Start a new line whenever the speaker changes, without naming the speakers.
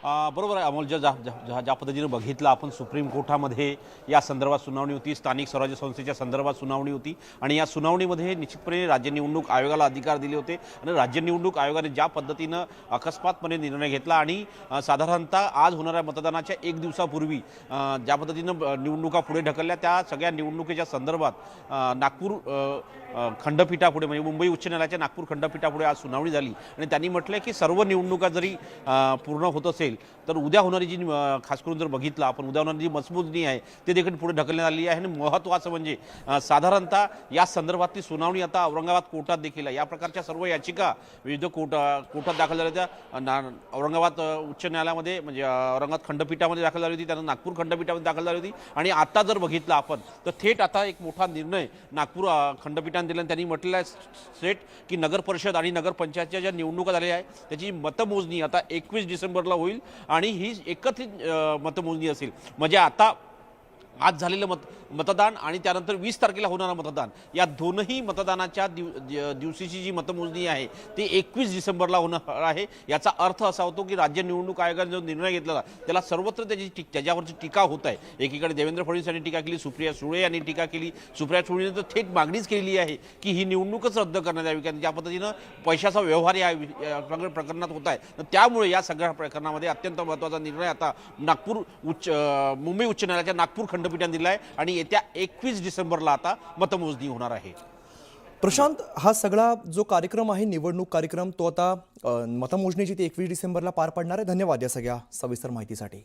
बरोबर आहे अमोल, ज्या पद्धतीने बघितलं आपण, सुप्रीम कोर्टामध्ये या संदर्भात सुनावणी होती, स्थानिक स्वराज्य संस्थेच्या संदर्भात सुनावणी होती आणि या सुनावणीमध्ये निश्चितपणे राज्य निवडणूक आयोगाला अधिकार दिले होते आणि राज्य निवडणूक आयोगाने ज्या पद्धतीनं अकस्मातपणे निर्णय घेतला आणि साधारणतः आज होणाऱ्या मतदानाच्या एक दिवसापूर्वी ज्या पद्धतीनं निवडणुका पुढे ढकलल्या, त्या सगळ्या निवडणुकीच्या संदर्भात नागपूर खंडपीठापुढे म्हणजे मुंबई उच्च न्यायालयाच्या नागपूर खंडपीठापुढे आज सुनावणी झाली आणि त्यांनी म्हटलं की सर्व निवडणुका जरी पूर्ण होत असेल तर उद्या होणारी जी खास करून जर बघितलं आपण, उद्या होणारी जी मतमोजणी आहे ते देखील पुढे ढकलण्यात आली आहे आणि महत्त्वाचं म्हणजे साधारणतः या संदर्भातली सुनावणी आता औरंगाबाद कोर्टात देखील आहे। या प्रकारच्या सर्व याचिका विविध कोर्टात दाखल झाल्या त्या औरंगाबाद उच्च न्यायालयामध्ये म्हणजे औरंगाबाद खंडपीठामध्ये दाखल झाली होती, त्यानंतर नागपूर खंडपीठामध्ये दाखल झाली होती आणि आता जर बघितलं आपण तर थेट आता एक मोठा निर्णय नागपूर खंडपीठाने दिला। त्यांनी म्हटलेलं आहे सेट की नगर परिषद आणि नगरपंचायतच्या ज्या निवडणुका झालेल्या आहे त्याची मतमोजणी आता 21 डिसेंबरला होईल आणि ही एकत्रित मतमोजणी असेल। म्हणजे आता आज झालेलं मतदान आणि त्यानंतर 20 तारखेला होणारं मतदान, या दोनही मतदानाच्या दिवशीची जी मतमोजणी आहे ती 21 डिसेंबरला होणार आहे। याचा अर्थ असा होतो की राज्य निवडणूक आयोगाने जो निर्णय घेतला त्याला सर्वत्र त्याच्यावरची टीका होत आहे। एकीकडे देवेंद्र फडणवीस यांनी टीका केली, सुप्रिया सुळे यांनी टीका केली, सुप्रिया सुळेने तर थेट मागणीच केली आहे की ही निवडणूकच रद्द करण्यात यावी, कारण ज्या पद्धतीनं पैशाचा व्यवहार या प्रकरणात होत आहे। तर त्यामुळे या सगळ्या प्रकरणामध्ये अत्यंत महत्त्वाचा निर्णय आता मुंबई उच्च न्यायालयाच्या नागपूर खंडपीठाने दिला आहे आणि येत्या 21 डिसेंबरला आता मतमोजणी होणार आहे।
प्रशांत, हा सगळा जो कार्यक्रम आहे निवडणूक कार्यक्रम तो आता मतमोजणीची ती 21 डिसेंबरला पार पडणार आहे। धन्यवाद या सगळ्या सविस्तर माहितीसाठी।